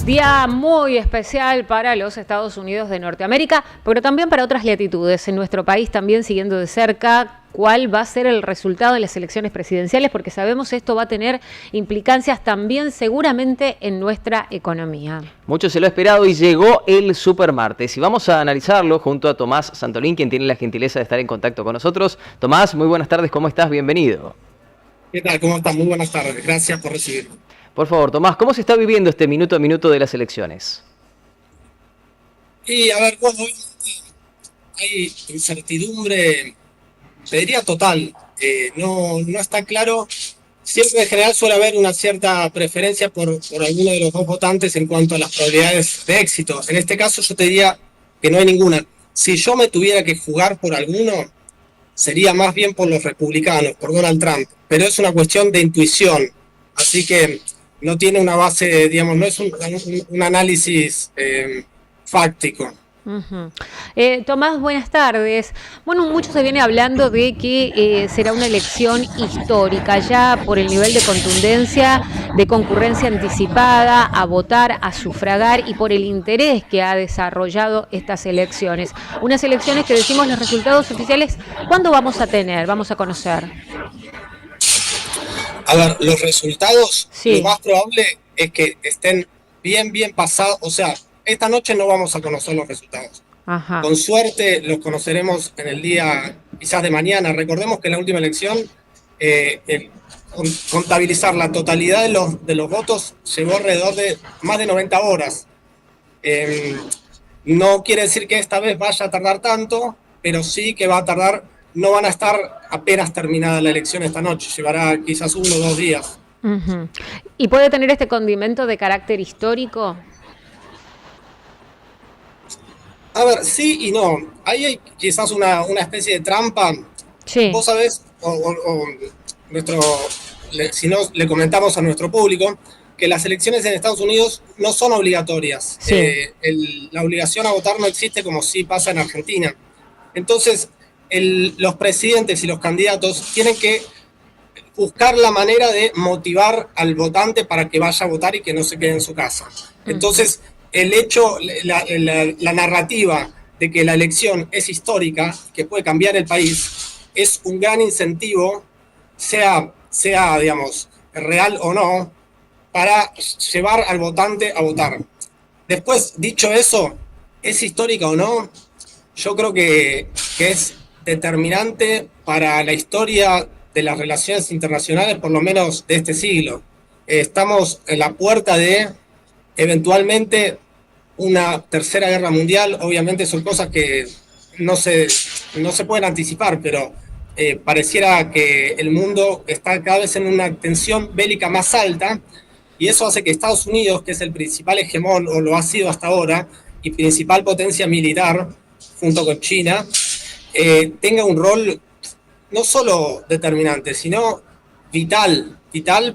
Día muy especial para los Estados Unidos de Norteamérica, pero también para otras latitudes. En nuestro país también siguiendo de cerca cuál va a ser el resultado de las elecciones presidenciales, porque sabemos esto va a tener implicancias también seguramente en nuestra economía. Mucho se lo ha esperado y llegó el supermartes. Y vamos a analizarlo junto a Tomás Santolín, quien tiene la gentileza de estar en contacto con nosotros. Tomás, muy buenas tardes, ¿cómo estás? Bienvenido. ¿Qué tal? ¿Cómo estás? Muy buenas tardes. Gracias por recibirme. Por favor, Tomás, ¿cómo se está viviendo este minuto a minuto de las elecciones? Y a ver, bueno, hay incertidumbre, te diría total. No está claro. Siempre en general suele haber una cierta preferencia por alguno de los dos votantes en cuanto a las probabilidades de éxito. En este caso yo te diría que no hay ninguna. Si yo me tuviera que jugar por alguno, sería más bien por los republicanos, por Donald Trump. Pero es una cuestión de intuición. Así que no tiene una base, digamos, no es un análisis fáctico. Tomás, buenas tardes. Bueno, mucho se viene hablando de que será una elección histórica, ya por el nivel de contundencia, de concurrencia anticipada, a votar, a sufragar y por el interés que ha desarrollado estas elecciones. Unas elecciones que decimos los resultados oficiales, ¿cuándo vamos a tener? Vamos a conocer. A ver, los resultados, sí. Lo más probable es que estén bien pasados. O sea, esta noche no vamos a conocer los resultados. Ajá. Con suerte los conoceremos en el día quizás de mañana. Recordemos que en la última elección contabilizar la totalidad de los votos llevó alrededor de más de 90 horas. No quiere decir que esta vez vaya a tardar tanto, pero sí que va a tardar. No van a estar apenas terminada la elección esta noche, llevará quizás 1 o 2 días. ¿Y puede tener este condimento de carácter histórico? A ver, sí y no. Ahí hay quizás una especie de trampa. Sí. Vos sabés, si no, le comentamos a nuestro público que las elecciones en Estados Unidos no son obligatorias. Sí. La obligación a votar no existe como sí pasa en Argentina. Entonces, los presidentes y los candidatos tienen que buscar la manera de motivar al votante para que vaya a votar y que no se quede en su casa. Entonces, el hecho, la narrativa de que la elección es histórica, que puede cambiar el país, es un gran incentivo, sea digamos, real o no, para llevar al votante a votar. Después, dicho eso, ¿es histórica o no? Yo creo que es determinante para la historia de las relaciones internacionales, por lo menos de este siglo. Estamos en la puerta de, eventualmente, una tercera guerra mundial. Obviamente son cosas que no se pueden anticipar, pero pareciera que el mundo está cada vez en una tensión bélica más alta, y eso hace que Estados Unidos, que es el principal hegemón, o lo ha sido hasta ahora, y principal potencia militar, junto con China, tenga un rol no solo determinante, sino vital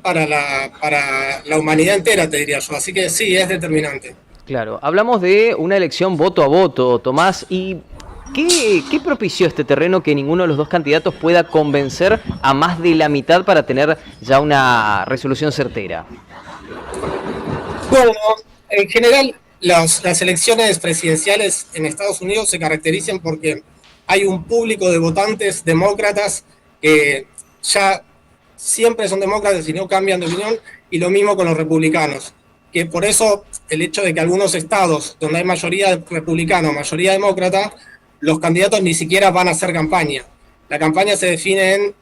para la humanidad entera, te diría yo. Así que sí, es determinante. Claro, hablamos de una elección voto a voto, Tomás, y ¿qué propició este terreno que ninguno de los dos candidatos pueda convencer a más de la mitad para tener ya una resolución certera? Bueno, en general, las elecciones presidenciales en Estados Unidos se caracterizan porque hay un público de votantes demócratas que ya siempre son demócratas y no cambian de opinión, y lo mismo con los republicanos, que por eso el hecho de que algunos estados donde hay mayoría republicana o mayoría demócrata, los candidatos ni siquiera van a hacer campaña. La campaña se define en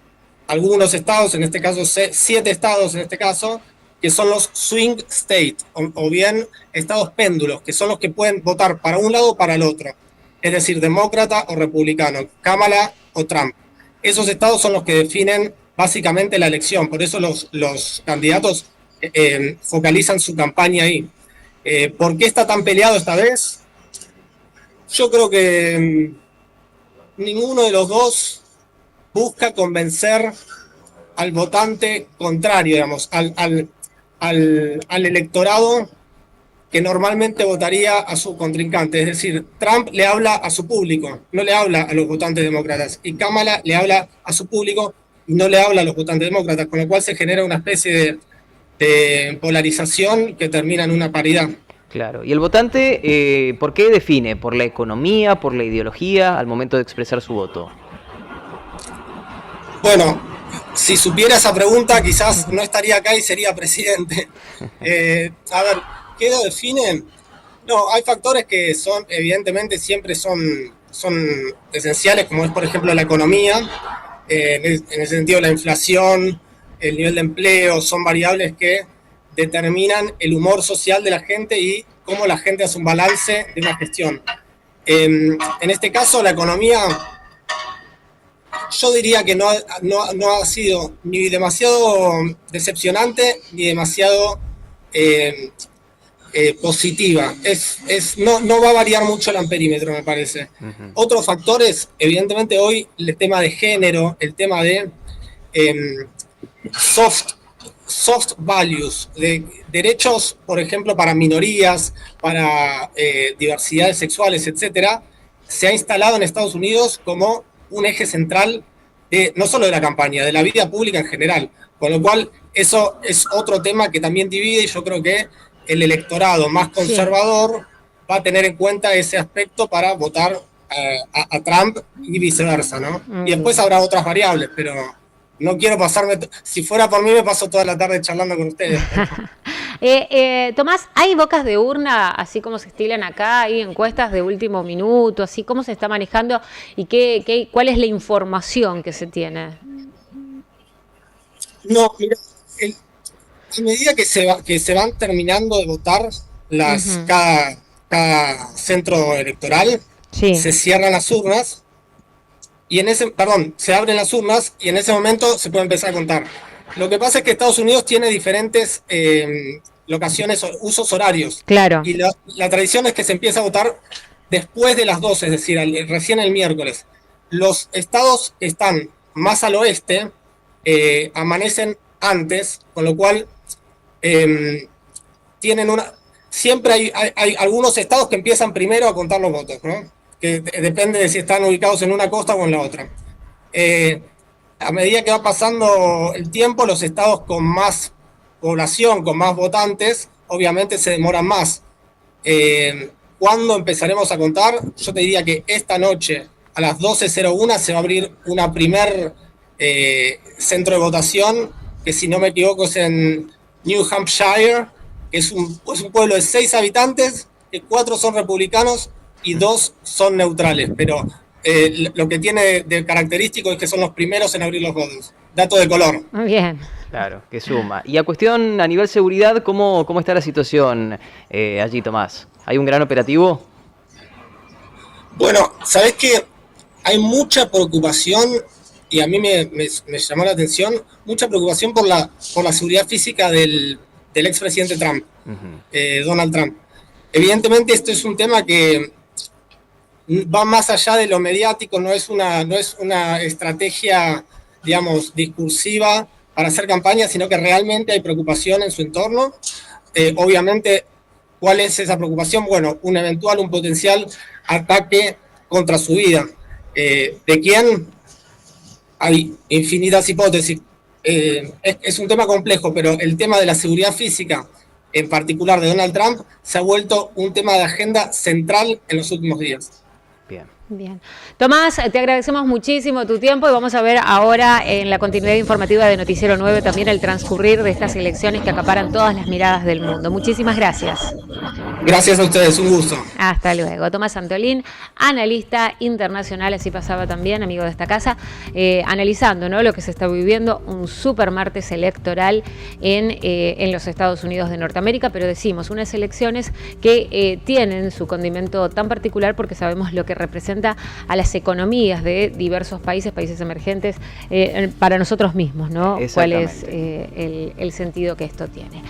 algunos estados, en este caso 7 estados en este caso, que son los swing state, o bien estados péndulos, que son los que pueden votar para un lado o para el otro. Es decir, demócrata o republicano, Kamala o Trump. Esos estados son los que definen básicamente la elección, por eso los candidatos focalizan su campaña ahí. ¿Por qué está tan peleado esta vez? Yo creo que ninguno de los dos busca convencer al votante contrario, digamos, al electorado que normalmente votaría a su contrincante. Es decir, Trump le habla a su público, no le habla a los votantes demócratas, y Kamala le habla a su público y no le habla a los votantes demócratas, con lo cual se genera una especie de polarización que termina en una paridad. Claro. ¿Y el votante por qué define? ¿Por la economía, por la ideología al momento de expresar su voto? Bueno, si supiera esa pregunta, quizás no estaría acá y sería presidente. A ver, ¿qué lo define? No, hay factores que son, evidentemente, siempre son esenciales, como es, por ejemplo, la economía, en ese sentido, la inflación, el nivel de empleo, son variables que determinan el humor social de la gente y cómo la gente hace un balance de una gestión. En este caso, la economía, yo diría que no ha sido ni demasiado decepcionante ni demasiado positiva. No va a variar mucho el amperímetro, me parece. Otros factores, evidentemente hoy, el tema de género, el tema de soft values, de derechos, por ejemplo, para minorías, para diversidades sexuales, etcétera, se ha instalado en Estados Unidos como un eje central no solo de la campaña, de la vida pública en general. Con lo cual, eso es otro tema que también divide, y yo creo que el electorado más conservador va a tener en cuenta ese aspecto para votar a Trump y viceversa, ¿no? Y después habrá otras variables, pero no quiero pasarme... Si fuera por mí, me paso toda la tarde charlando con ustedes. Tomás, ¿hay bocas de urna, así como se estilan acá? ¿Hay encuestas de último minuto? ¿Así cómo se está manejando? ¿Y cuál es la información que se tiene? No, mira, a medida que se van terminando de votar cada centro electoral, se cierran las urnas y se abren las urnas y en ese momento se puede empezar a contar. Lo que pasa es que Estados Unidos tiene diferentes locaciones, usos horarios. Claro. Y la tradición es que se empieza a votar después de las 12, es decir, recién el miércoles. Los estados que están más al oeste amanecen antes, con lo cual tienen siempre hay algunos estados que empiezan primero a contar los votos, ¿no? Que depende de si están ubicados en una costa o en la otra. A medida que va pasando el tiempo, los estados con más población, con más votantes, obviamente se demoran más. ¿Cuándo empezaremos a contar? Yo te diría que esta noche, a las 12:01, se va a abrir una primer centro de votación, que si no me equivoco es en New Hampshire, que es un pueblo de 6 habitantes, que 4 son republicanos y 2 son neutrales, pero lo que tiene de característico es que son los primeros en abrir los votos. Dato de color. Muy bien. Claro, que suma. Y a nivel seguridad, ¿cómo está la situación allí, Tomás? ¿Hay un gran operativo? Bueno, ¿sabés qué? Hay mucha preocupación, y a mí me llamó la atención, mucha preocupación por la seguridad física del expresidente Trump, Donald Trump. Evidentemente esto es un tema que va más allá de lo mediático, no es una estrategia, digamos, discursiva para hacer campaña, sino que realmente hay preocupación en su entorno. Obviamente, ¿cuál es esa preocupación? Bueno, un potencial ataque contra su vida. ¿De quién? Hay infinitas hipótesis. Es un tema complejo, pero el tema de la seguridad física, en particular de Donald Trump, se ha vuelto un tema de agenda central en los últimos días. Bien. Tomás, te agradecemos muchísimo tu tiempo y vamos a ver ahora en la continuidad informativa de Noticiero 9 también el transcurrir de estas elecciones que acaparan todas las miradas del mundo. Muchísimas gracias. Gracias a ustedes, un gusto. Hasta luego. Tomás Santolín, analista internacional, así pasaba también, amigo de esta casa, analizando, ¿no?, lo que se está viviendo, un super martes electoral en los Estados Unidos de Norteamérica, pero decimos, unas elecciones que tienen su condimento tan particular porque sabemos lo que representa a las economías de diversos países emergentes, para nosotros mismos, ¿no? ¿Cuál es el sentido que esto tiene?